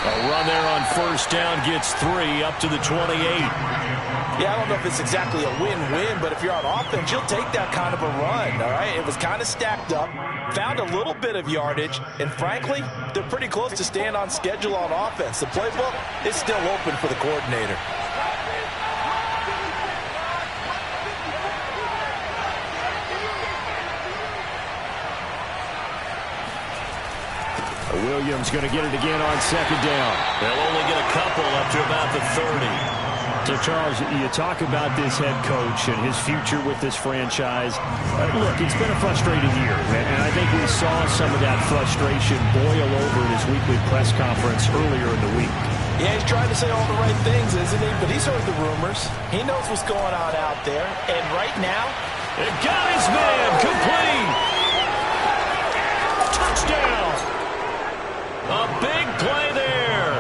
A run there on first down gets 3 up to the 28. Yeah, I don't know if it's exactly a win-win, but if you're on offense, you'll take that kind of a run, all right? It was kind of stacked up, found a little bit of yardage, and frankly, they're pretty close to staying on schedule on offense. The playbook is still open for the coordinator. Williams going to get it again on second down. They'll only get a couple up to about the 30. So, Charles, you talk about this head coach and his future with this franchise. Look, it's been a frustrating year, and I think we saw some of that frustration boil over in his weekly press conference earlier in the week. Yeah, he's trying to say all the right things, isn't he? But he's heard the rumors. He knows what's going on out there. And right now, it got his man complete. Touchdown. A big play there.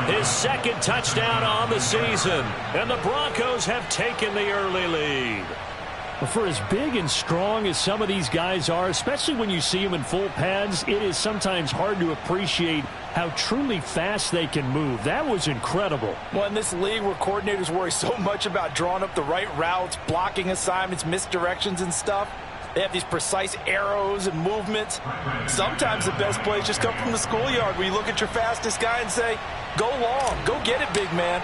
His second touchdown on the season. And the Broncos have taken the early lead. Well, for as big and strong as some of these guys are, especially when you see them in full pads, it is sometimes hard to appreciate how truly fast they can move. That was incredible. Well, in this league where coordinators worry so much about drawing up the right routes, blocking assignments, misdirections and stuff, they have these precise arrows and movements. Sometimes the best plays just come from the schoolyard where you look at your fastest guy and say, go long, go get it, big man.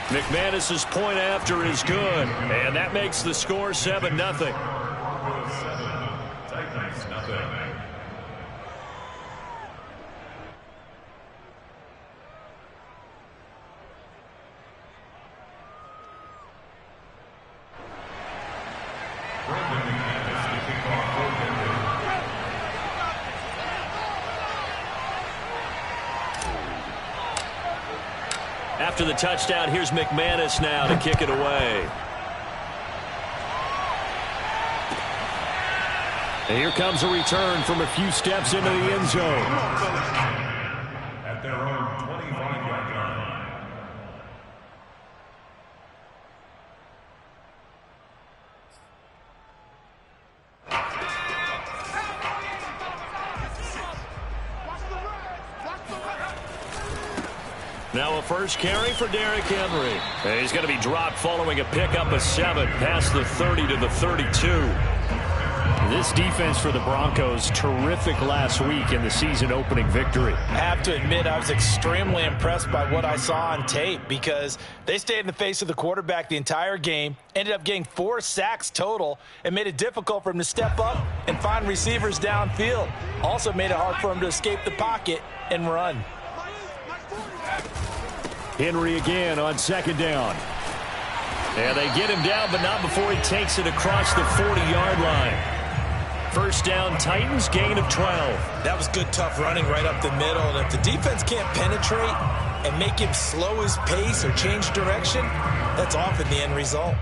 McManus's point after is good, and that makes the score 7-0. After the touchdown, here's McManus now to kick it away. And here comes a return from a few steps into the end zone. At their own 25-yard line. Now a first carry for Derrick Henry. And he's going to be dropped following a pickup of 7 past the 30 to the 32. This defense for the Broncos, terrific last week in the season-opening victory. I have to admit, I was extremely impressed by what I saw on tape because they stayed in the face of the quarterback the entire game, ended up getting 4 sacks total, and made it difficult for him to step up and find receivers downfield. Also made it hard for him to escape the pocket and run. Henry again on second down. And they get him down, but not before he takes it across the 40-yard line. First down, Titans, gain of 12. That was good, tough running right up the middle. And if the defense can't penetrate and make him slow his pace or change direction, that's often the end result.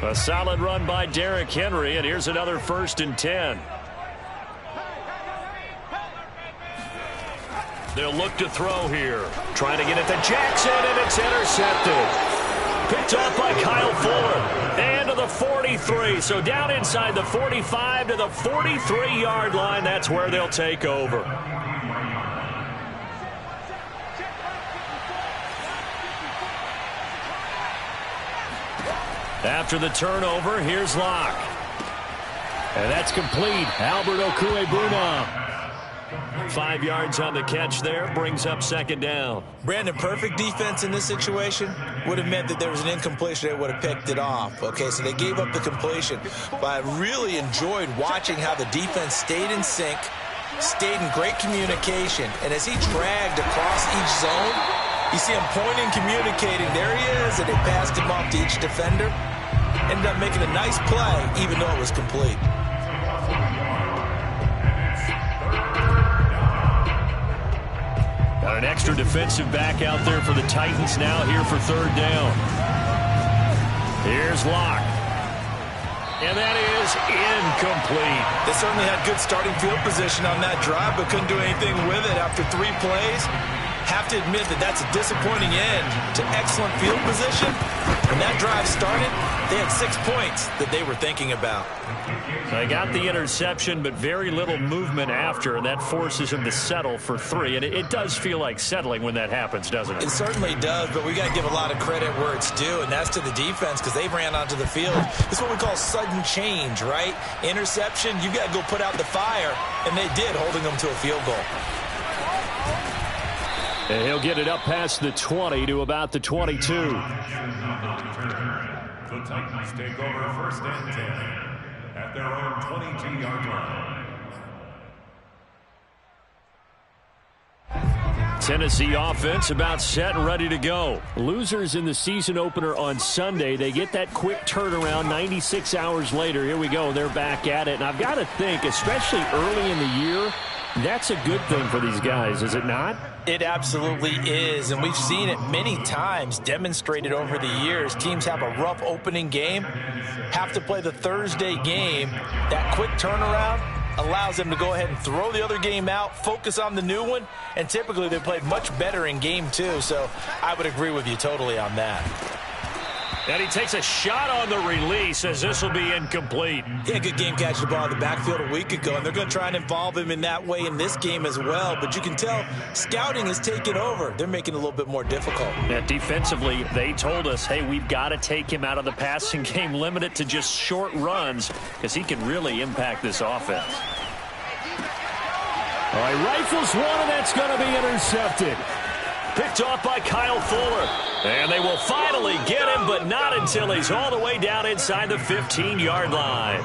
A solid run by Derrick Henry, and here's another 1st and 10. They'll look to throw here. Trying to get it to Jackson, and it's intercepted. Picked up by Kyle Fuller. And to the 43. So down inside the 45 to the 43-yard line. That's where they'll take over. After the turnover, here's Locke. And that's complete. Albert Okwuegbunam. 5 yards on the catch there, brings up second down. Brandon, perfect defense in this situation would have meant that there was an incompletion. They would have picked it off. Okay, so they gave up the completion. But I really enjoyed watching how the defense stayed in sync, stayed in great communication. And as he dragged across each zone, you see him pointing, communicating. There he is, and they passed him off to each defender. Ended up making a nice play, even though it was complete. Got an extra defensive back out there for the Titans now here for third down. Here's Locke. And that is incomplete. They certainly had good starting field position on that drive, but couldn't do anything with it after 3 plays. Have to admit that that's a disappointing end to excellent field position. When that drive started, they had 6 points that they were thinking about. They got the interception, but very little movement after, and that forces him to settle for 3. And it does feel like settling when that happens, doesn't it? It certainly does, but we got to give a lot of credit where it's due, and that's to the defense because they ran onto the field. This is what we call sudden change, right? Interception, you got to go put out the fire, and they did, holding them to a field goal. And he'll get it up past the 20 to about the 22. The Titans take over first and 10 at their own 22-yard line. Tennessee offense about set and ready to go. Losers in the season opener on Sunday. They get that quick turnaround 96 hours later. Here we go. They're back at it. And I've got to think, especially early in the year, that's a good thing for these guys, is it not? It absolutely is, and we've seen it many times demonstrated over the years. Teams have a rough opening game, have to play the Thursday game. That quick turnaround allows them to go ahead and throw the other game out, focus on the new one, and typically they played much better in game 2, so I would agree with you totally on that. And he takes a shot on the release as this will be incomplete. Yeah, good game catching the ball in the backfield a week ago, and they're going to try and involve him in that way in this game as well. But you can tell scouting is taking over. They're making it a little bit more difficult. Yeah, defensively, they told us, hey, we've got to take him out of the passing game, limit it to just short runs because he can really impact this offense. All right, rifles one, and that's going to be intercepted. Picked off by Kyle Fuller. And they will finally get him, but not until he's all the way down inside the 15-yard line.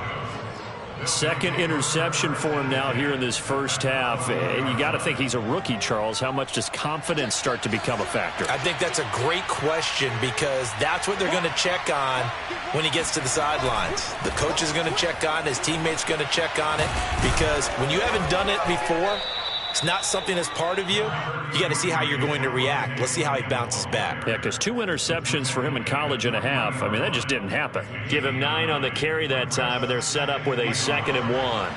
Second interception for him now here in this first half. And you got to think he's a rookie, Charles. How much does confidence start to become a factor? I think that's a great question because that's what they're going to check on when he gets to the sidelines. The coach is going to check on, his teammates going to check on it because when you haven't done it before, it's not something that's part of you. You got to see how you're going to react. Let's see how he bounces back. Yeah, because 2 interceptions for him in college and a half. I mean, that just didn't happen. Give him 9 on the carry that time, and they're set up with a 2nd and 1.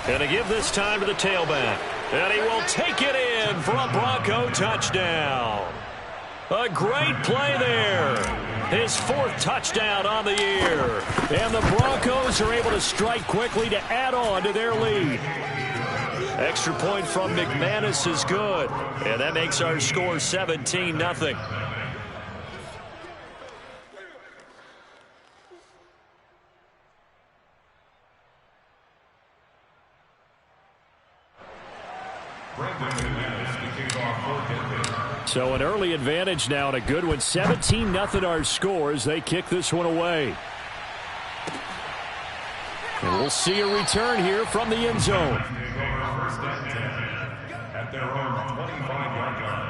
Going to give this time to the tailback. And he will take it in for a Bronco touchdown. A great play there. His 4th touchdown on the year. And the Broncos are able to strike quickly to add on to their lead. Extra point from McManus is good. And that makes our score 17-0. So an early advantage now and a good one. 17-0 our score as they kick this one away. And we'll see a return here from the end zone. At their own 25-yard line.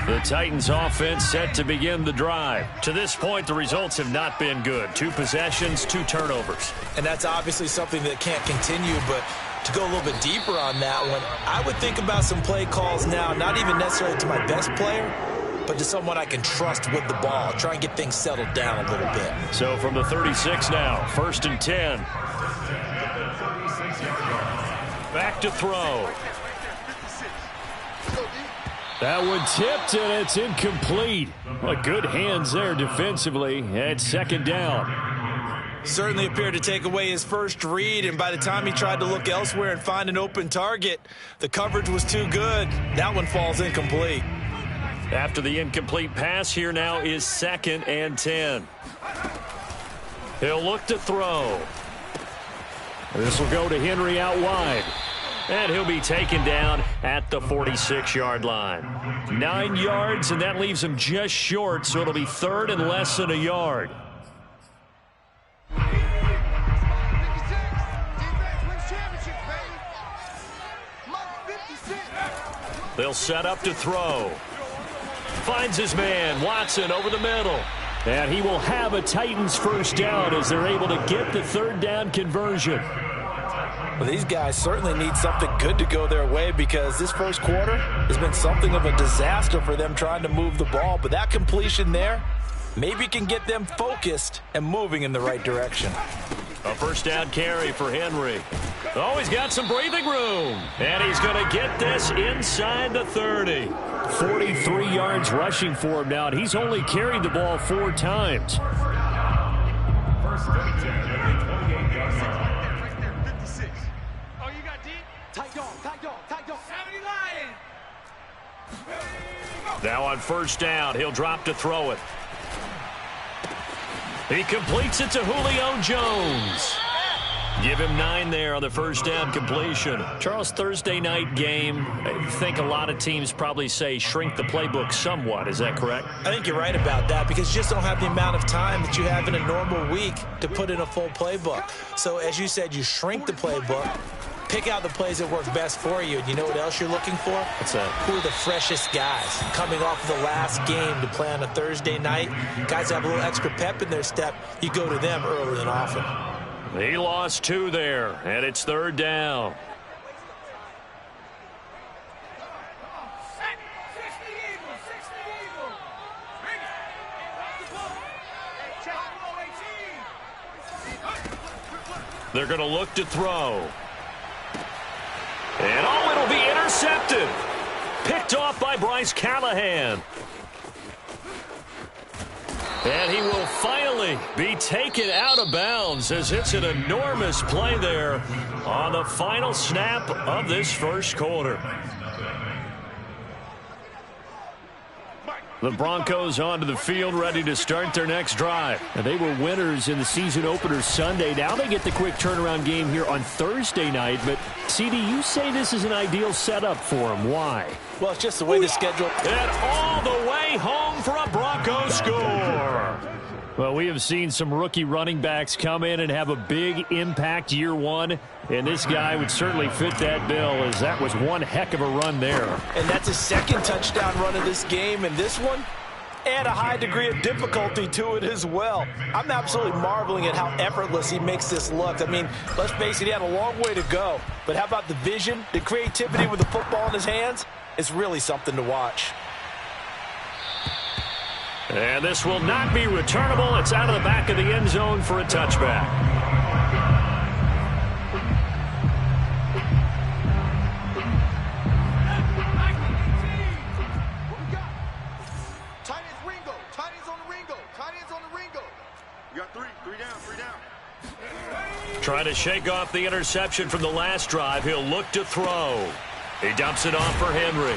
The Titans offense set to begin the drive. To this point, the results have not been good. 2 possessions, 2 turnovers. And that's obviously something that can't continue, but to go a little bit deeper on that one, I would think about some play calls now, not even necessarily to my best player, but to someone I can trust with the ball. Try and get things settled down a little bit. So from the 36 now, 1st and 10. Back to throw. That one tipped, and it's incomplete. Well, good hands there defensively at 2nd down. Certainly appeared to take away his first read, and by the time he tried to look elsewhere and find an open target, the coverage was too good. That one falls incomplete. After the incomplete pass, here now is 2nd and 10. He'll look to throw. This will go to Henry out wide. And he'll be taken down at the 46-yard line. 9 yards, and that leaves him just short, so it'll be 3rd and less than a yard. They'll set up to throw. Finds his man, Watson, over the middle. And he will have a Titans first down as they're able to get the 3rd down conversion. Well, these guys certainly need something good to go their way because this first quarter has been something of a disaster for them trying to move the ball. But that completion there, Maybe can get them focused and moving in the right direction. A first down carry for Henry. Oh, he's got some breathing room. And he's going to get this inside the 30. 43 yards rushing for him now, and he's only carried the ball 4 times. First and 10 at the 28-yard line. Right there, 56. Oh, you got deep? Tight dog, tight dog, tight dog. 70 Lions. Now on first down, he'll drop to throw it. He completes it to Julio Jones. Give him 9 there on the first down completion. Charles, Thursday night game, I think a lot of teams probably say shrink the playbook somewhat. Is that correct? I think you're right about that because you just don't have the amount of time that you have in a normal week to put in a full playbook. So as you said, you shrink the playbook, pick out the plays that work best for you. And you know what else you're looking for? What's that? Who are the freshest guys coming off of the last game to play on a Thursday night? Guys that have a little extra pep in their step, you go to them early and often. He lost 2 there, and it's third down. They're going to look to throw. And oh, it'll be intercepted. Picked off by Bryce Callahan. And he will finally be taken out of bounds as it's an enormous play there on the final snap of this first quarter. The Broncos onto the field ready to start their next drive. And they were winners in the season opener Sunday. Now they get the quick turnaround game here on Thursday night. But, CD, you say this is an ideal setup for them. Why? Well, it's just the way the schedule. And all the way home for a Broncos score. Well, we have seen some rookie running backs come in and have a big impact year one. And this guy would certainly fit that bill, as that was one heck of a run there. And that's his second touchdown run of this game. And this one, add a high degree of difficulty to it as well. I'm absolutely marveling at how effortless he makes this look. I mean, let's face it, he had a long way to go. But how about the vision, the creativity with the football in his hands? It's really something to watch. And this will not be returnable. It's out of the back of the end zone for a touchback. Trying to shake off the interception from the last drive. He'll look to throw. He dumps it off for Henry.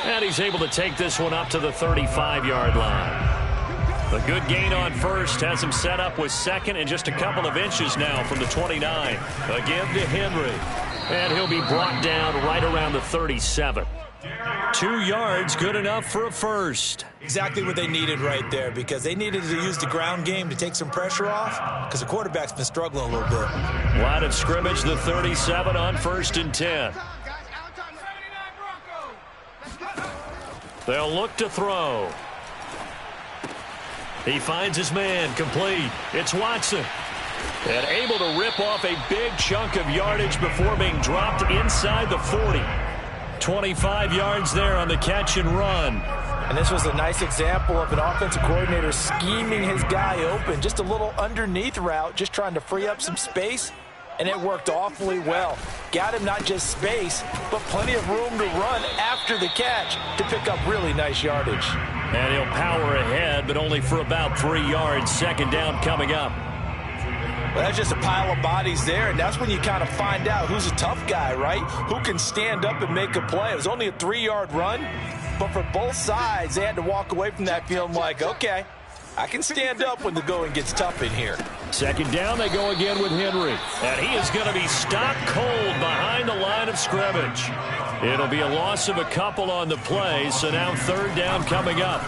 And he's able to take this one up to the 35-yard line. A good gain on first has him set up with second and just a couple of inches now from the 29. Again to Henry. And he'll be brought down right around the 37. 2 yards, good enough for a first. Exactly what they needed right there, because they needed to use the ground game to take some pressure off, because the quarterback's been struggling a little bit. Line of scrimmage, the 37 on 1st and 10. They'll look to throw. He finds his man, complete. It's Watson. And able to rip off a big chunk of yardage before being dropped inside the 40. 25 yards there on the catch and run. And this was a nice example of an offensive coordinator scheming his guy open. Just a little underneath route, just trying to free up some space. And it worked awfully well. Got him not just space, but plenty of room to run after the catch to pick up really nice yardage. And he'll power ahead, but only for about 3 yards. Second down coming up. Well, that's just a pile of bodies there, and that's when you kind of find out who's a tough guy, right? Who can stand up and make a play. It was only a 3-yard run, but for both sides, they had to walk away from that feeling like, okay, I can stand up when the going gets tough in here. Second down, they go again with Henry. And he is going to be stopped cold behind the line of scrimmage. It'll be a loss of a couple on the play, so now third down coming up.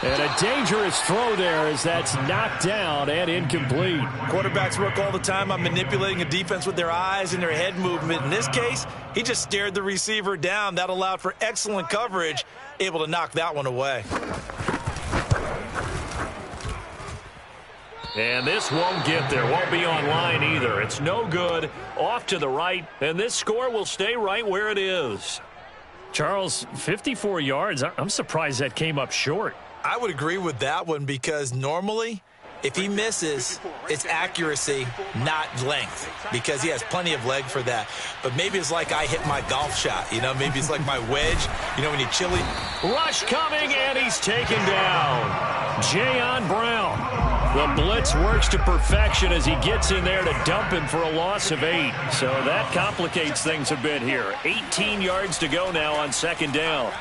And a dangerous throw there as that's knocked down and incomplete. Quarterbacks work all the time on manipulating a defense with their eyes and their head movement. In this case, he just stared the receiver down. That allowed for excellent coverage, able to knock that one away. And this won't get there. Won't be on line either. It's no good. Off to the right. And this score will stay right where it is. Charles, 54 yards. I'm surprised that came up short. I would agree with that one because normally if he misses, it's accuracy, not length, because he has plenty of leg for that. But maybe it's like I hit my golf shot, you know, maybe it's like my wedge, you know, when you chili. Rush coming, and he's taken down. Jayon Brown. The blitz works to perfection as he gets in there to dump him for a loss of 8. So that complicates things a bit here. 18 yards to go now on second down.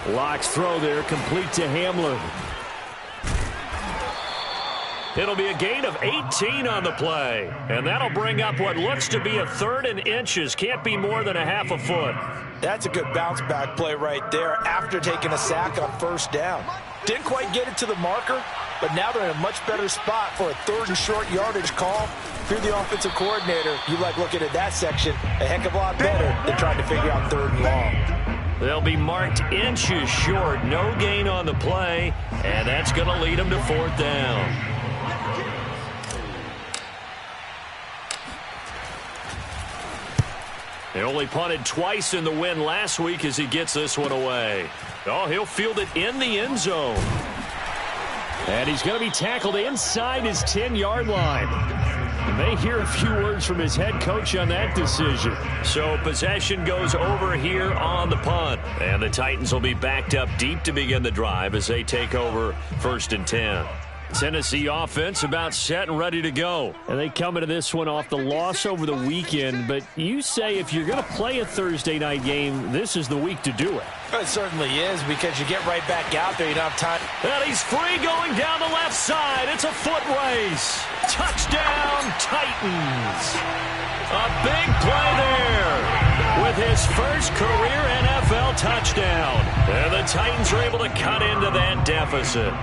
Locke's throw there, complete to Hamler. It'll be a gain of 18 on the play. And that'll bring up what looks to be a 3rd and inches. Can't be more than a half a foot. That's a good bounce back play right there after taking a sack on first down. Didn't quite get it to the marker, but now they're in a much better spot for a 3rd and short yardage call. If you're the offensive coordinator, you like looking at that section a heck of a lot better than trying to figure out 3rd and long. They'll be marked inches short. No gain on the play, and that's going to lead them to 4th down. They only punted twice in the win last week as he gets this one away. Oh, he'll field it in the end zone. And he's going to be tackled inside his 10-yard line. You may hear a few words from his head coach on that decision. So possession goes over here on the punt. And the Titans will be backed up deep to begin the drive as they take over 1st and 10. Tennessee offense about set and ready to go. And they come into this one off the loss over the weekend. But you say if you're going to play a Thursday night game, this is the week to do it. It certainly is, because you get right back out there. You don't have time. And he's free going down the left side. It's a foot race. Touchdown, Titans. A big play there with his first career NFL touchdown. And the Titans are able to cut into that deficit.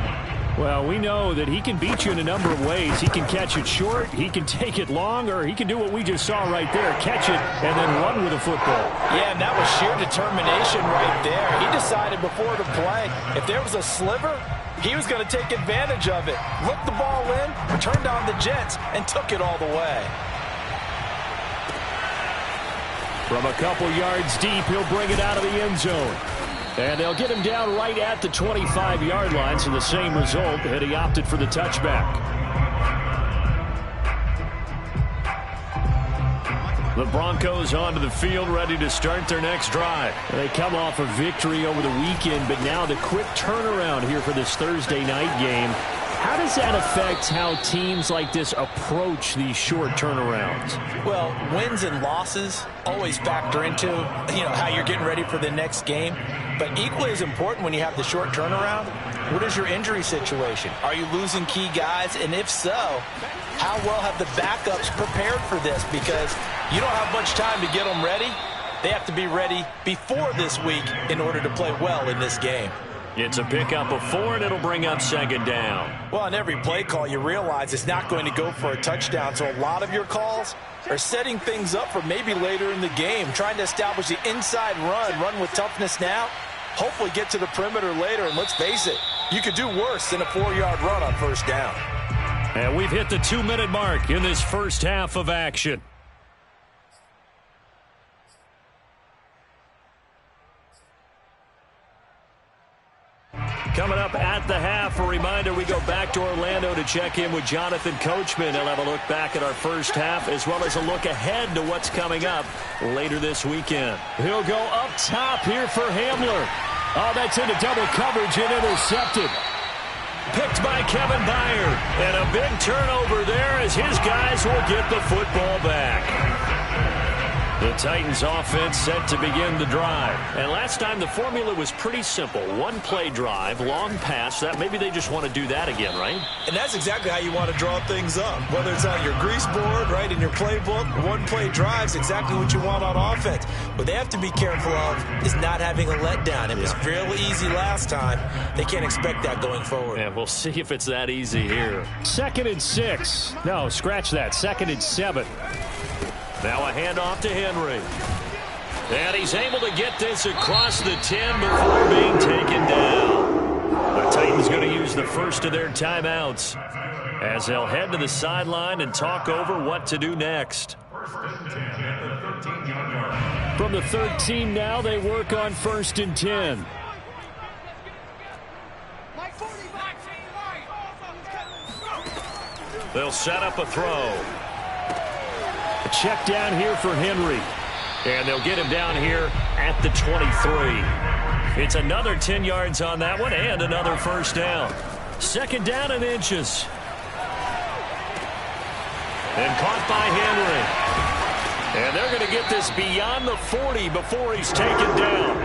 Well, we know that he can beat you in a number of ways. He can catch it short, he can take it long, or he can do what we just saw right there, catch it and then run with the football. Yeah, and that was sheer determination right there. He decided before the play, if there was a sliver, he was going to take advantage of it. Looked the ball in, turned on the Jets, and took it all the way. From a couple yards deep, he'll bring it out of the end zone. And they'll get him down right at the 25-yard line, so the same result, and he opted for the touchback. The Broncos onto the field, ready to start their next drive. They come off a victory over the weekend, but now the quick turnaround here for this Thursday night game. How does that affect how teams like this approach these short turnarounds? Well, wins and losses always factor into, how you're getting ready for the next game. But equally as important when you have the short turnaround, what is your injury situation? Are you losing key guys? And if so, how well have the backups prepared for this? Because you don't have much time to get them ready. They have to be ready before this week in order to play well in this game. It's a pickup of 4, and it'll bring up 2nd down. Well, on every play call, you realize it's not going to go for a touchdown. So a lot of your calls are setting things up for maybe later in the game, trying to establish the inside run with toughness now, hopefully get to the perimeter later. And let's face it, you could do worse than a 4-yard run on first down. And we've hit the 2-minute mark in this first half of action. Coming up at the half, a reminder, we go back to Orlando to check in with Jonathan Coachman. He'll have a look back at our first half as well as a look ahead to what's coming up later this weekend. He'll go up top here for Hamler. Oh, that's into double coverage and intercepted. Picked by Kevin Byard. And a big turnover there as his guys will get the football back. The Titans offense set to begin the drive. And last time the formula was pretty simple. 1-play drive, long pass. That maybe they just want to do that again, right? And that's exactly how you want to draw things up. Whether it's on your grease board, right, in your playbook, 1-play drive is exactly what you want on offense. What they have to be careful of is not having a letdown. It was fairly easy last time. They can't expect that going forward. And we'll see if it's that easy here. 2nd and 6. No, scratch that. 2nd and 7. Now a handoff to Henry. And he's able to get this across the 10 before being taken down. The Titans going to use the first of their timeouts as they'll head to the sideline and talk over what to do next. first and 10 at the 13-yard line. From the 13 now, they work on 1st and 10. They'll set up a throw. A check down here for Henry. And they'll get him down here at the 23. It's another 10 yards on that one and another first down. 2nd down and inches. And caught by Henry. And they're going to get this beyond the 40 before he's taken down.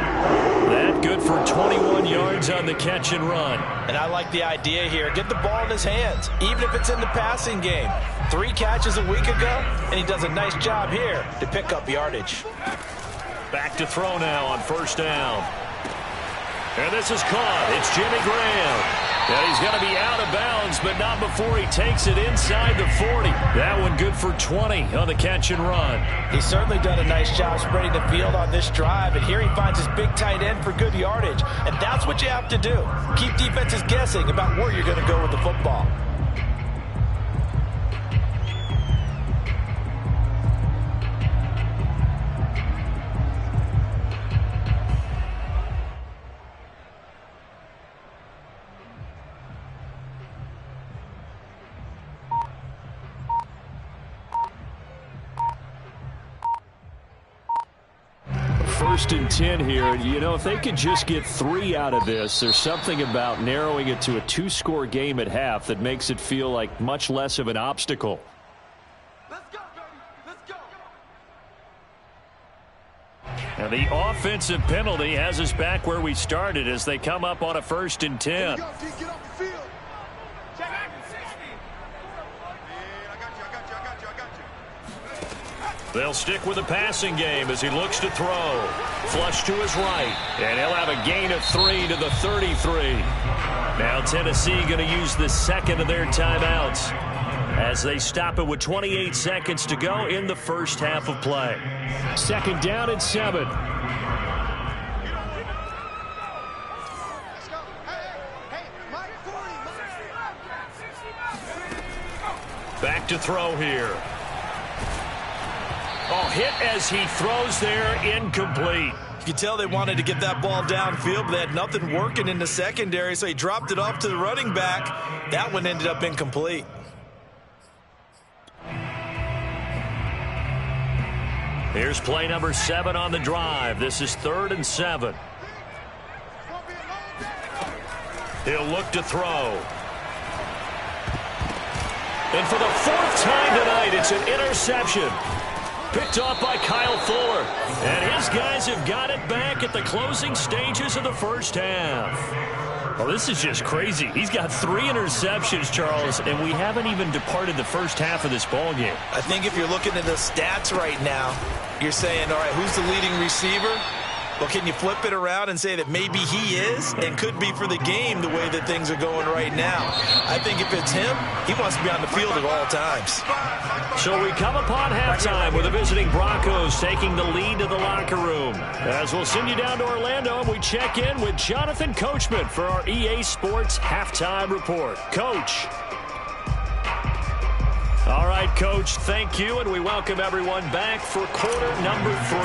That good for 21 yards on the catch and run. And I like the idea here. Get the ball in his hands, even if it's in the passing game. 3 catches a week ago, and he does a nice job here to pick up yardage. Back to throw now on 1st down. And this is caught. It's Jimmy Graham. And he's going to be out of bounds, but not before he takes it inside the 40. That one good for 20 on the catch and run. He's certainly done a nice job spreading the field on this drive, and here he finds his big tight end for good yardage. And that's what you have to do. Keep defenses guessing about where you're going to go with the football. First and 10 here. You know, if they could just get 3 out of this, there's something about narrowing it to a 2-score game at half that makes it feel like much less of an obstacle. Let's go, baby. Let's go. And the offensive penalty has us back where we started as they come up on a 1st and 10. Get off the field. Check. They'll stick with the passing game as he looks to throw. Flush to his right. And he'll have a gain of 3 to the 33. Now Tennessee going to use the 2nd of their timeouts as they stop it with 28 seconds to go in the first half of play. 2nd down and 7. Back to throw here. Oh, hit as he throws there, incomplete. You can tell they wanted to get that ball downfield, but they had nothing working in the secondary, so he dropped it off to the running back. That one ended up incomplete. Here's play number 7 on the drive. This is 3rd and 7. He'll look to throw. And for the 4th time tonight, it's an interception. Picked off by Kyle Fuller. And his guys have got it back at the closing stages of the first half. Well, this is just crazy. He's got 3 interceptions, Charles, and we haven't even departed the first half of this ballgame. I think if you're looking at the stats right now, you're saying, all right, who's the leading receiver? Well, can you flip it around and say that maybe he is and could be for the game the way that things are going right now? I think if it's him, he wants to be on the field at all times. So we come upon halftime with the visiting Broncos taking the lead to the locker room. As we'll send you down to Orlando, and we check in with Jonathan Coachman for our EA Sports Halftime Report. Coach. All right, Coach, thank you, and we welcome everyone back for quarter number 3.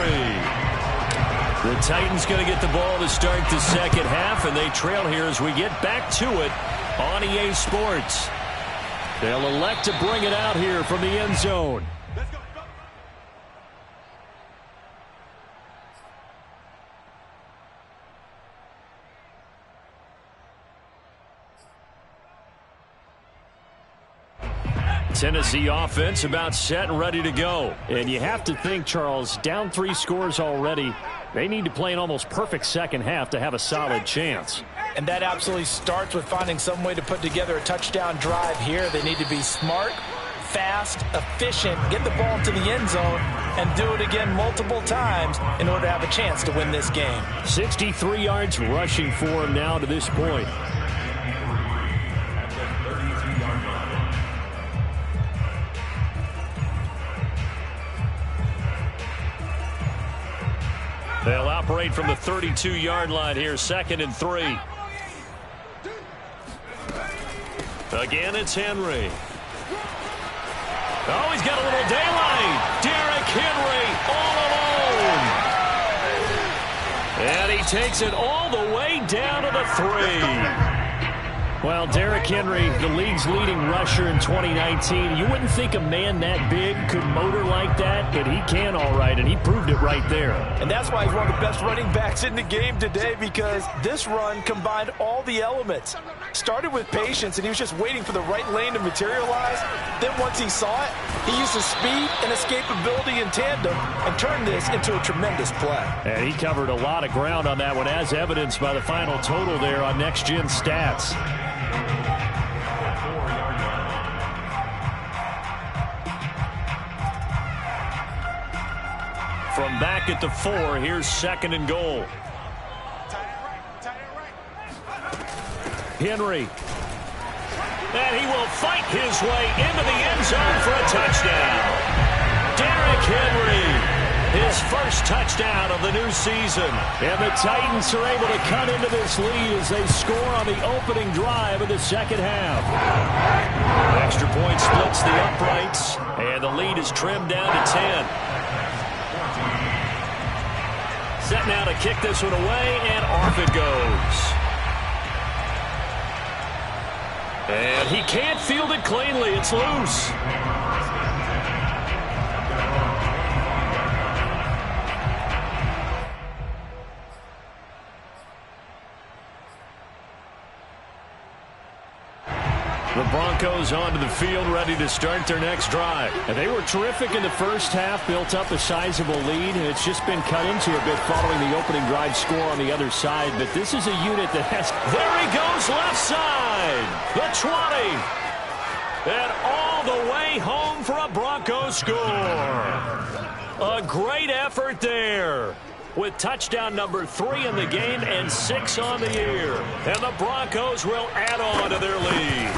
The Titans going to get the ball to start the second half, and they trail here as we get back to it on EA Sports. They'll elect to bring it out here from the end zone. Let's go. Tennessee offense about set and ready to go. And you have to think, Charles, down 3 scores already. They need to play an almost perfect second half to have a solid chance. And that absolutely starts with finding some way to put together a touchdown drive here. They need to be smart, fast, efficient, get the ball to the end zone, and do it again multiple times in order to have a chance to win this game. 63 yards rushing for him now to this point. They'll operate from the 32-yard line here, 2nd and 3. Again, it's Henry. Oh, he's got a little daylight. takes it all the way down to the 3. Well, Derrick Henry, the league's leading rusher in 2019. You wouldn't think a man that big could motor like that, but he can all right, and he proved it right there. And that's why he's one of the best running backs in the game today, because this run combined all the elements. Started with patience, and he was just waiting for the right lane to materialize. Then once he saw it, he used his speed and escapability in tandem and turned this into a tremendous play. And he covered a lot of ground on that one, as evidenced by the final total there on Next Gen Stats. From back at the 4, here's 2nd and goal. Henry. And he will fight his way into the end zone for a touchdown. Derrick Henry, his first touchdown of the new season. And the Titans are able to cut into this lead as they score on the opening drive of the second half. Extra point splits the uprights, and the lead is trimmed down to 10. Set now to kick this one away, and off it goes. And he can't field it cleanly. It's loose. The Broncos onto the field, ready to start their next drive. And they were terrific in the first half, built up a sizable lead, and it's just been cut into a bit following the opening drive score on the other side. But this is a unit that has... There he goes, left side, the 20. And all the way home for a Broncos score. A great effort there, with touchdown number 3 in the game and 6 on the year. And the Broncos will add on to their lead.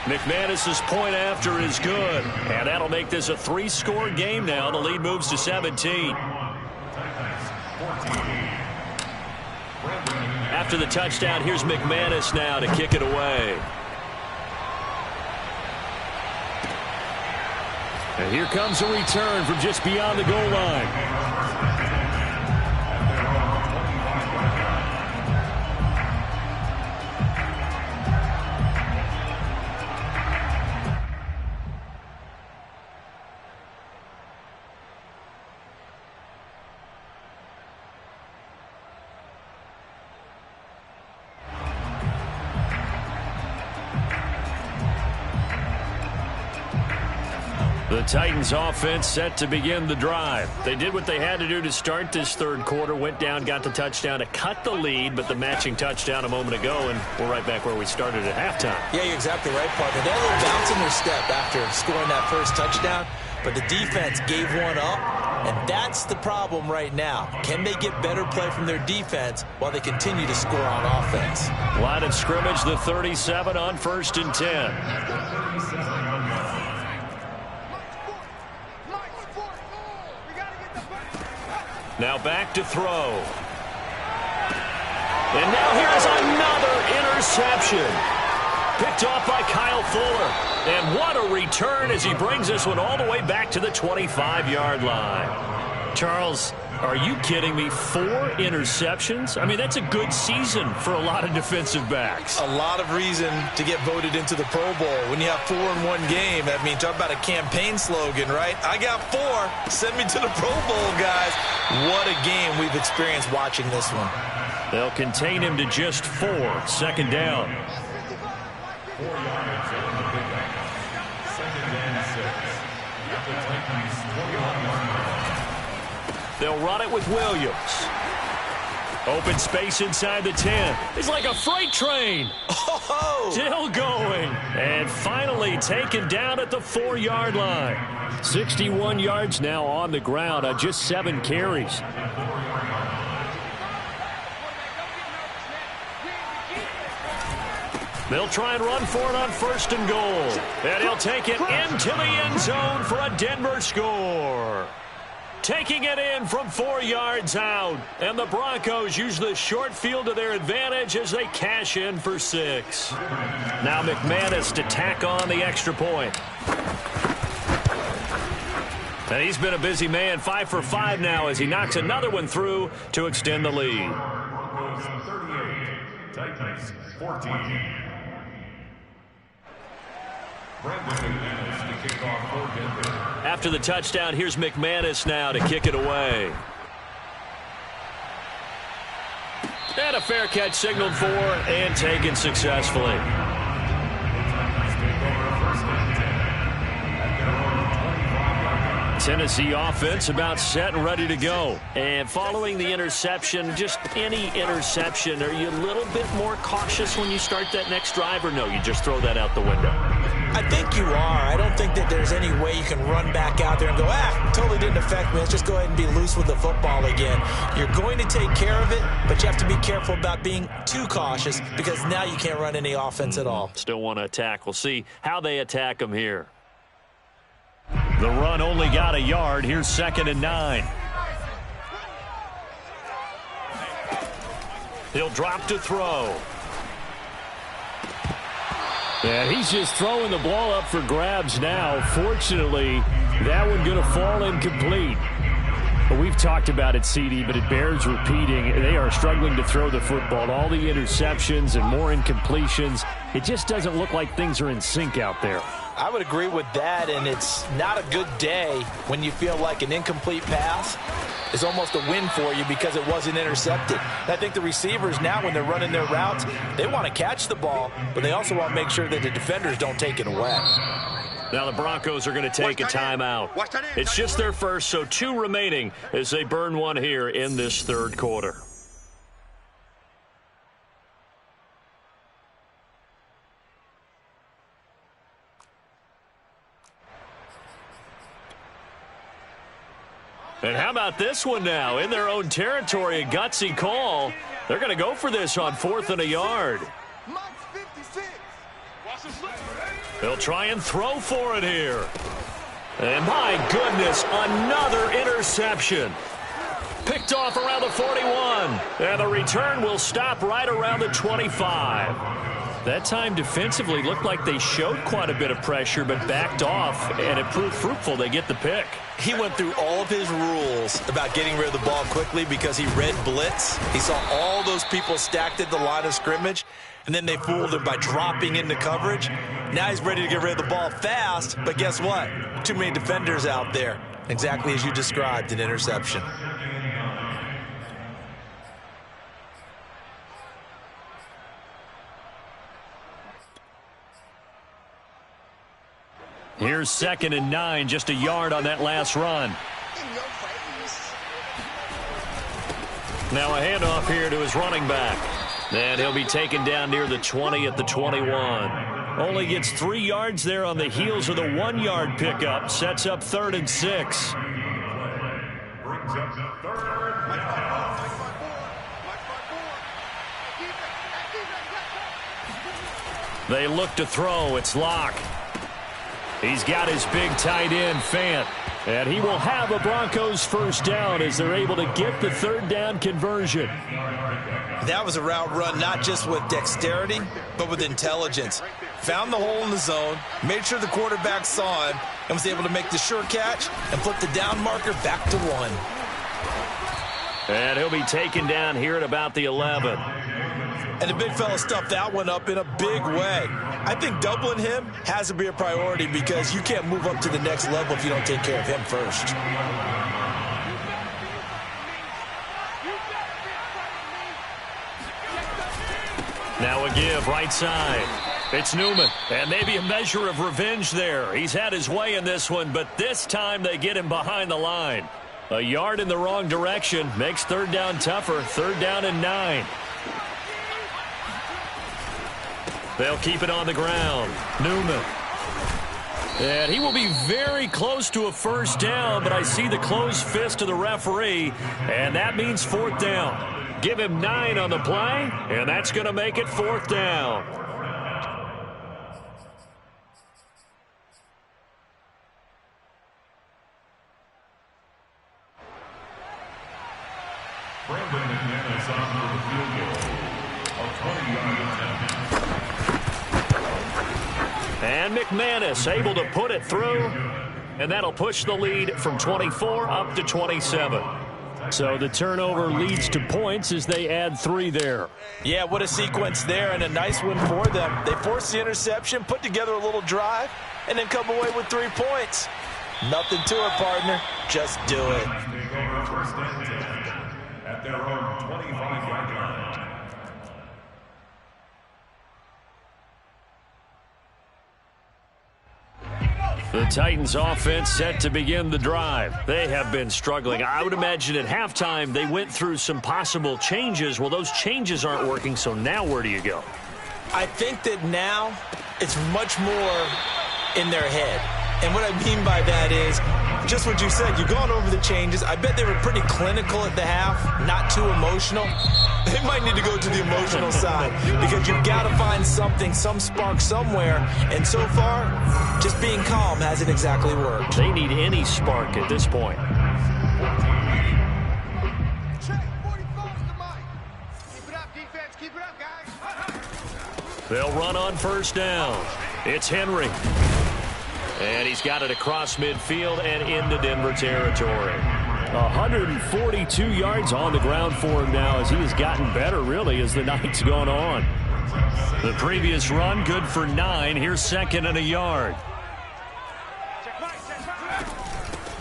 McManus's point after is good, and that'll make this a 3-score game now. The lead moves to 17. After the touchdown, here's McManus now to kick it away. And here comes a return from just beyond the goal line. The Titans offense set to begin the drive. They did what they had to do to start this third quarter, went down, got the touchdown to cut the lead, but the matching touchdown a moment ago, and we're right back where we started at halftime. Yeah, you're exactly right, partner. They had a little bounce in their step after scoring that first touchdown, but the defense gave one up, and that's the problem right now. Can they get better play from their defense while they continue to score on offense? Line of scrimmage, the 37 on 1st and 10. Now back to throw. And now here's another interception. Picked off by Kyle Fuller. And what a return as he brings this one all the way back to the 25-yard line. Charles, are you kidding me? 4 interceptions? I mean, that's a good season for a lot of defensive backs. A lot of reason to get voted into the Pro Bowl. When you have 4 in one game, I mean, talk about a campaign slogan, right? I got 4. Send me to the Pro Bowl, guys. What a game we've experienced watching this one. They'll contain him to just 4. 2nd down. 4 yards on the pickup. 2nd and 6. At the Titans' 21-yard line. They'll run it with Williams. Open space inside the 10. It's like a freight train. Oh! Still going. And finally taken down at the 4-yard line. 61 yards now on the ground on just 7 carries. They'll try and run for it on 1st and goal. And he'll take it into the end zone for a Denver score. Taking it in from 4 yards out. And the Broncos use the short field to their advantage as they cash in for 6. Now McManus to tack on the extra point. And he's been a busy man, 5 for 5 now as he knocks another one through to extend the lead. Broncos 38, Titans 14. McManus to kick off for Denver. After the touchdown, here's McManus now to kick it away. And a fair catch signaled for and taken successfully. Tennessee offense about set and ready to go. And following the interception, just any interception, are you a little bit more cautious when you start that next drive, or no, you just throw that out the window? I think you are. I don't think that there's any way you can run back out there and go, totally didn't affect me. Let's just go ahead and be loose with the football again. You're going to take care of it, but you have to be careful about being too cautious because now you can't run any offense at all. Still want to attack. We'll see how they attack them here. The run only got a yard. Here's 2nd and 9. He'll drop to throw. And he's just throwing the ball up for grabs now. Fortunately, that one going to fall incomplete. But we've talked about it, CD, but it bears repeating. They are struggling to throw the football. All the interceptions and more incompletions. It just doesn't look like things are in sync out there. I would agree with that, and it's not a good day when you feel like an incomplete pass is almost a win for you because it wasn't intercepted. And I think the receivers now, when they're running their routes, they want to catch the ball, but they also want to make sure that the defenders don't take it away. Now the Broncos are going to take a timeout. It's just their first, so 2 remaining as they burn one here in this 3rd quarter. And how about this one now? In their own territory, a gutsy call. They're going to go for this on 4th and a yard. They'll try and throw for it here. And my goodness, another interception. Picked off around the 41. And the return will stop right around the 25. That time defensively looked like they showed quite a bit of pressure but backed off, and it proved fruitful. They get the pick. He went through all of his rules about getting rid of the ball quickly because he read blitz. He saw all those people stacked at the line of scrimmage, and then they fooled him by dropping into coverage. Now he's ready to get rid of the ball fast, but guess what? Too many defenders out there. Exactly as you described, an interception. Here's 2nd and 9, just a yard on that last run. Now a handoff here to his running back. And he'll be taken down near the 20 at the 21. Only gets 3 yards there on the heels of the 1-yard pickup. Sets up 3rd and 6. They look to throw. It's Locke. He's got his big tight end, Fant. And he will have a Broncos first down as they're able to get the 3rd down conversion. That was a route run not just with dexterity, but with intelligence. Found the hole in the zone, made sure the quarterback saw him, and was able to make the sure catch and flip the down marker back to 1. And he'll be taken down here at about the 11. And the big fella stuffed that one up in a big way. I think doubling him has to be a priority because you can't move up to the next level if you don't take care of him first. Now a give right side. It's Newman, and maybe a measure of revenge there. He's had his way in this one, but this time they get him behind the line. A yard in the wrong direction makes 3rd down tougher. 3rd down and 9. They'll keep it on the ground. Newman. And he will be very close to a first down, but I see the closed fist of the referee, and that means 4th down. Give him 9 on the play, and that's going to make it 4th down. Brandon McManus on for the field goal. A 20-yard attempt. And McManus able to put it through. And that'll push the lead from 24 up to 27. So the turnover leads to points as they add 3 there. Yeah, what a sequence there, and a nice win for them. They forced the interception, put together a little drive, and then come away with 3 points. Nothing to it, partner. Just do it. At their own 25-yard line. The Titans offense set to begin the drive. They have been struggling. I would imagine at halftime they went through some possible changes. Well, those changes aren't working, so now where do you go? I think that now it's much more in their head. And what I mean by that is just what you said. You've gone over the changes. I bet they were pretty clinical at the half, not too emotional. They might need to go to the emotional side because you've got to find something, some spark somewhere. And so far, just being calm hasn't exactly worked. They need any spark at this point. They'll run on first down. It's Henry. And he's got it across midfield and into Denver territory. 142 yards on the ground for him now as he has gotten better, really, as the night's gone on. The previous run, good for 9. Here's 2nd and a yard.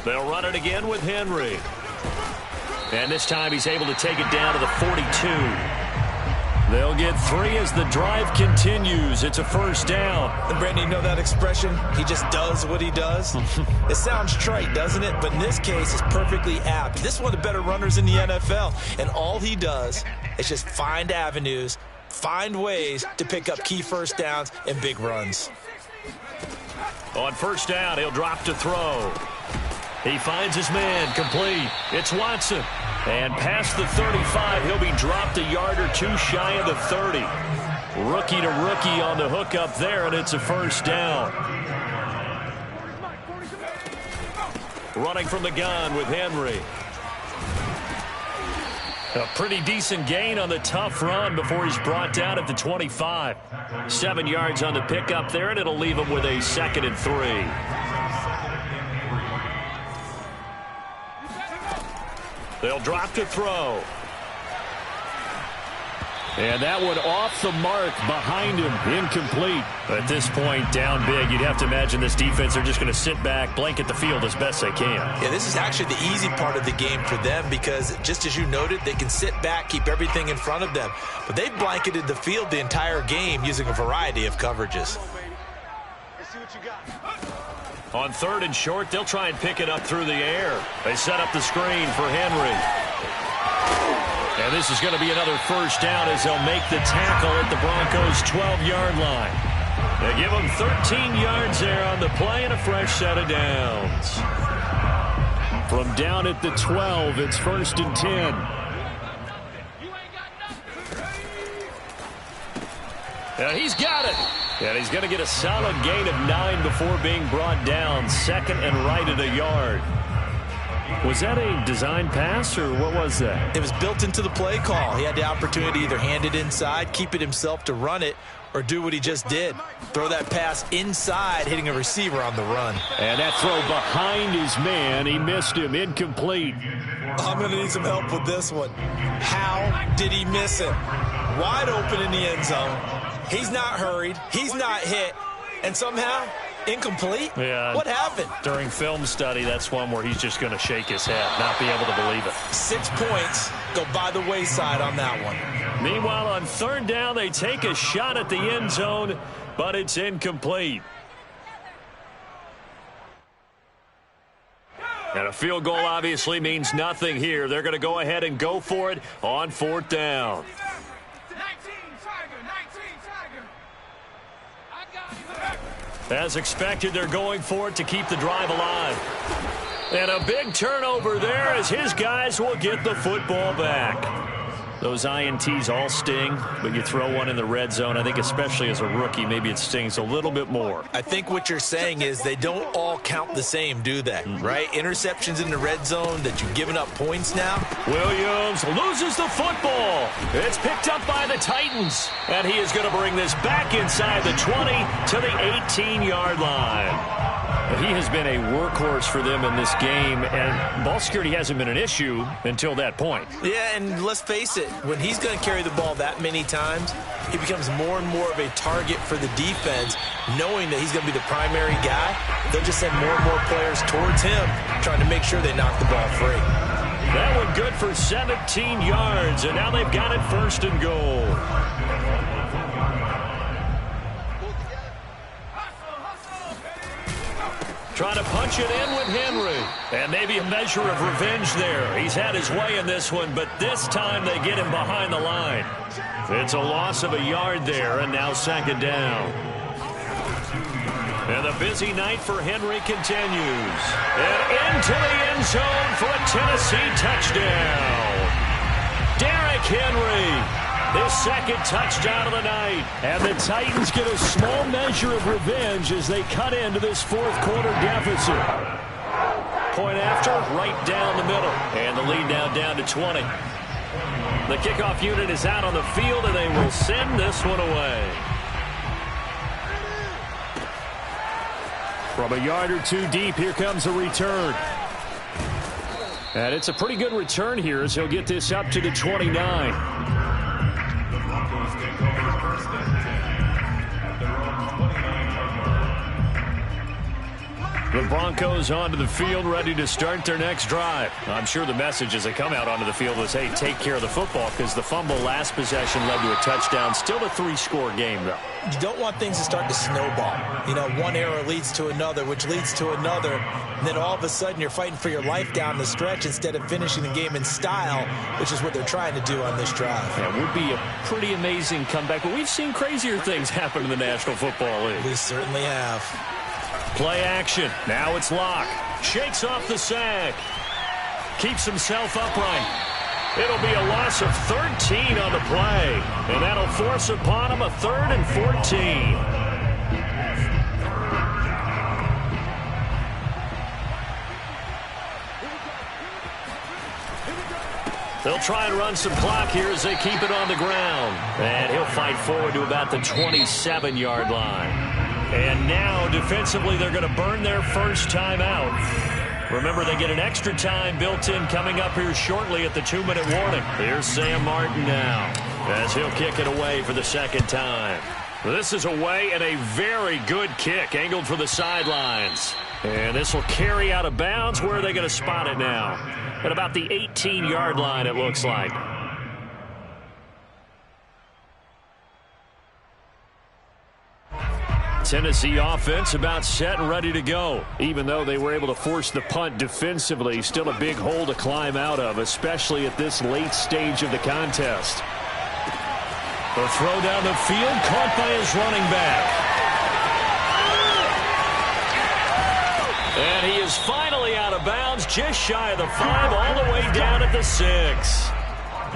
They'll run it again with Henry. And this time he's able to take it down to the 42. They'll get 3 as the drive continues. It's a first down. And Brandon, you know that expression? He just does what he does. It sounds trite, doesn't it? But in this case, it's perfectly apt. This is one of the better runners in the NFL. And all he does is just find avenues, find ways to pick up key first downs and big runs. On first down, he'll drop to throw. He finds his man, complete. It's Watson. And past the 35, he'll be dropped a yard or 2 shy of the 30. Rookie to rookie on the hook up there, and it's a first down. Running from the gun with Henry. A pretty decent gain on the tough run before he's brought down at the 25. 7 yards on the pickup there, and it'll leave him with a 2nd and 3. They'll drop to throw. And that one off the mark behind him, incomplete. At this point, down big, you'd have to imagine this defense are just going to sit back, blanket the field as best they can. Yeah, this is actually the easy part of the game for them because, just as you noted, they can sit back, keep everything in front of them. But they've blanketed the field the entire game using a variety of coverages. Let's see what you got. On 3rd and short, they'll try and pick it up through the air. They set up the screen for Henry. And this is going to be another first down as they'll make the tackle at the Broncos' 12-yard line. They give them 13 yards there on the play and a fresh set of downs. From down at the 12, it's 1st and 10. And he's got it. And he's going to get a solid gain of 9 before being brought down. 2nd and right at a yard. Was that a design pass, or what was that? It was built into the play call. He had the opportunity to either hand it inside, keep it himself to run it, or do what he just did. Throw that pass inside, hitting a receiver on the run. And that throw behind his man, he missed him, incomplete. I'm going to need some help with this one. How did he miss it? Wide open in the end zone. He's not hurried. He's not hit. And somehow, incomplete? Yeah. What happened? During film study, that's one where he's just going to shake his head, not be able to believe it. 6 points go by the wayside on that one. Meanwhile, on 3rd down, they take a shot at the end zone, but it's incomplete. And a field goal obviously means nothing here. They're going to go ahead and go for it on 4th down. As expected, they're going for it to keep the drive alive. And a big turnover there as his guys will get the football back. Those INTs all sting, but you throw one in the red zone. I think especially as a rookie, maybe it stings a little bit more. I think what you're saying is they don't all count the same, do they? Right? Interceptions in the red zone that you've given up points now. Williams loses the football. It's picked up by the Titans. And he is going to bring this back inside the 20 to the 18-yard line. He has been a workhorse for them in this game, and ball security hasn't been an issue until that point. Yeah, and let's face it, when he's going to carry the ball that many times, he becomes more and more of a target for the defense, knowing that he's going to be the primary guy. They'll just send more and more players towards him, trying to make sure they knock the ball free. That one good for 17 yards, and now they've got it 1st and goal. Trying to punch it in with Henry. And maybe a measure of revenge there. He's had his way in this one, but this time they get him behind the line. It's a loss of a yard there, and now 2nd down. And the busy night for Henry continues. And into the end zone for a Tennessee touchdown. Derrick Henry. His 2nd touchdown of the night. And the Titans get a small measure of revenge as they cut into this 4th quarter deficit. Point after, right down the middle. And the lead now down to 20. The kickoff unit is out on the field, and they will send this one away. From a yard or two deep, here comes a return. And it's a pretty good return here as he'll get this up to the 29. The Broncos onto the field, ready to start their next drive. I'm sure the message as they come out onto the field was, hey, take care of the football, because the fumble last possession led to a touchdown. Still a 3-score game, though. You don't want things to start to snowball. You know, one error leads to another, which leads to another. And then all of a sudden you're fighting for your life down the stretch instead of finishing the game in style, which is what they're trying to do on this drive. Yeah, it would be a pretty amazing comeback, but we've seen crazier things happen in the National Football League. We certainly have. Play action. Now it's Locke. Shakes off the sack. Keeps himself upright. It'll be a loss of 13 on the play. And that'll force upon him a 3rd and 14. They'll try and run some clock here as they keep it on the ground. And he'll fight forward to about the 27-yard line. And now, defensively, they're going to burn their first timeout. Remember, they get an extra time built in coming up here shortly at the 2-minute warning. Here's Sam Martin now as he'll kick it away for the 2nd time. This is away and a very good kick, angled for the sidelines. And this will carry out of bounds. Where are they going to spot it now? At about the 18-yard line, it looks like. Tennessee offense about set and ready to go. Even though they were able to force the punt defensively, still a big hole to climb out of, especially at this late stage of the contest. The throw down the field, caught by his running back. And he is finally out of bounds, just shy of the 5, all the way down at the 6.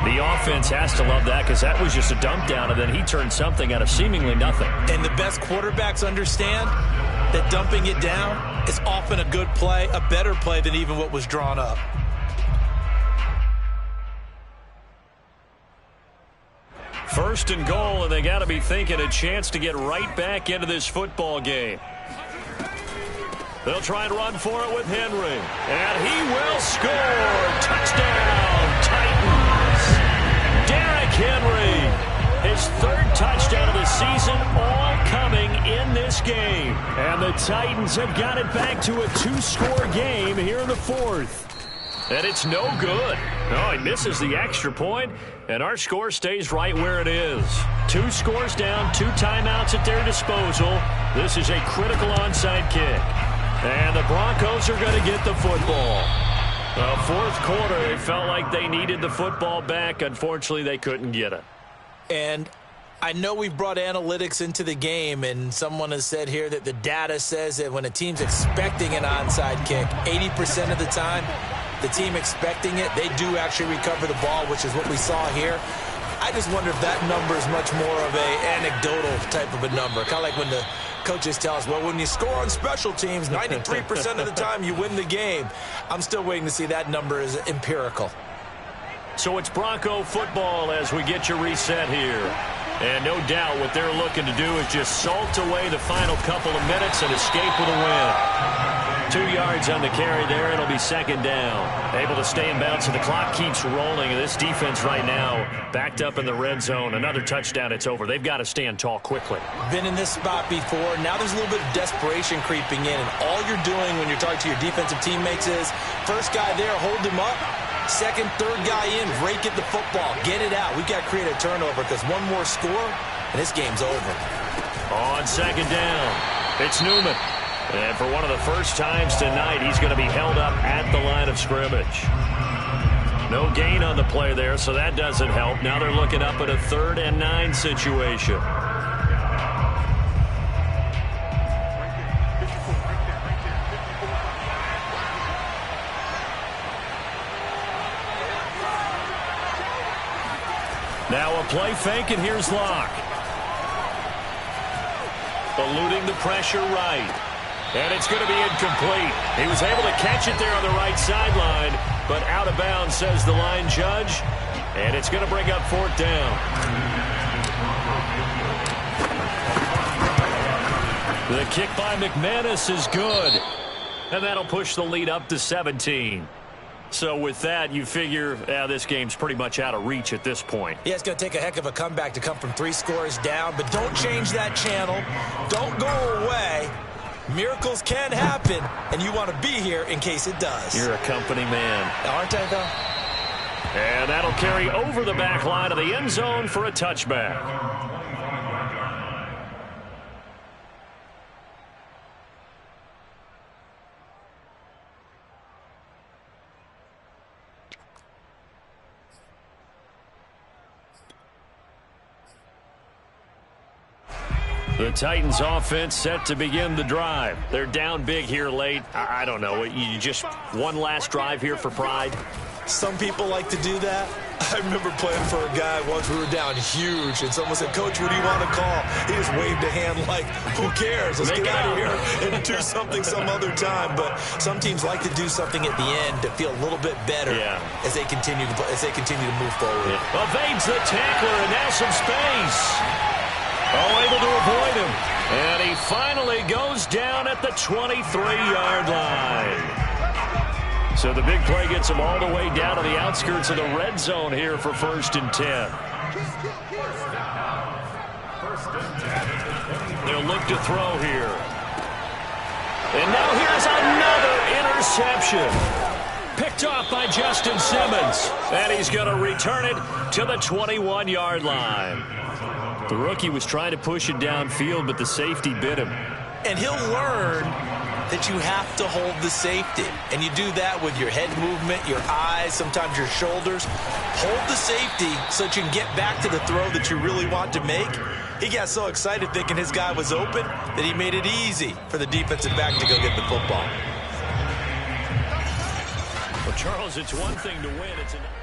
The offense has to love that, because that was just a dump down, and then he turned something out of seemingly nothing. And the best quarterbacks understand that dumping it down is often a good play, a better play than even what was drawn up. First and goal, and they got to be thinking a chance to get right back into this football game. They'll try and run for it with Henry. And he will score. Touchdown, Titans. Derrick Henry, his 3rd touchdown of the season, all coming in this game. And the Titans have got it back to a 2-score game here in the 4th. And it's no good. Oh, he misses the extra point, and our score stays right where it is. 2 scores down, 2 timeouts at their disposal. This is a critical onside kick. And the Broncos are going to get the football. The 4th quarter, they felt like they needed the football back. Unfortunately, they couldn't get it. And I know we've brought analytics into the game, and someone has said here that the data says that when a team's expecting an onside kick, 80% of the time, the team expecting it, they do actually recover the ball, which is what we saw here. I just wonder if that number is much more of an anecdotal type of a number. Kind of like when the coaches tell us, well, when you score on special teams, 93% of the time you win the game. I'm still waiting to see that number is empirical. So it's Bronco football as we get your reset here. And no doubt what they're looking to do is just salt away the final couple of minutes and escape with a win. 2 yards on the carry there. It'll be second down. Able to stay in bounds, and the clock keeps rolling. And this defense right now backed up in the red zone. Another touchdown, it's over. They've got to stand tall quickly. Been in this spot before. Now there's a little bit of desperation creeping in. And all you're doing when you're talking to your defensive teammates is, first guy there, hold him up. Second, third guy in, rake at the football. Get it out. We've got to create a turnover because one more score, and this game's over. On second down, it's Newman. And for one of the first times tonight, he's going to be held up at the line of scrimmage. No gain on the play there, so that doesn't help. Now they're looking up at a 3rd and 9 situation. Now a play fake, and here's Locke. Eluding the pressure right. And it's going to be incomplete. He was able to catch it there on the right sideline, but out of bounds, says the line judge. And it's going to bring up 4th down. The kick by McManus is good. And that'll push the lead up to 17. So with that, you figure this game's pretty much out of reach at this point. Yeah, it's going to take a heck of a comeback to come from 3 scores down, but don't change that channel. Don't go away. Miracles can happen, and you want to be here in case it does. You're a company man. Aren't I, though? And that'll carry over the back line of the end zone for a touchback. The Titans offense set to begin the drive. They're down big here late. I don't know. You just one last drive here for pride? Some people like to do that. I remember playing for a guy once. We were down huge, and someone said, "Coach, what do you want to call?" He just waved a hand like, "Who cares? Let's get out of here and do something some other time." But some teams like to do something at the end to feel a little bit better as they continue to move forward. Yeah. Evades the tackler, and now some space. Able to avoid him. And he finally goes down at the 23-yard line. So the big play gets him all the way down to the outskirts of the red zone here for 1st and 10. They'll look to throw here. And now here's another interception. Picked off by Justin Simmons. And he's going to return it to the 21-yard line. The rookie was trying to push it downfield, but the safety bit him. And he'll learn that you have to hold the safety. And you do that with your head movement, your eyes, sometimes your shoulders. Hold the safety so that you can get back to the throw that you really want to make. He got so excited thinking his guy was open that he made it easy for the defensive back to go get the football. Well, Charles, it's one thing to win. It's another.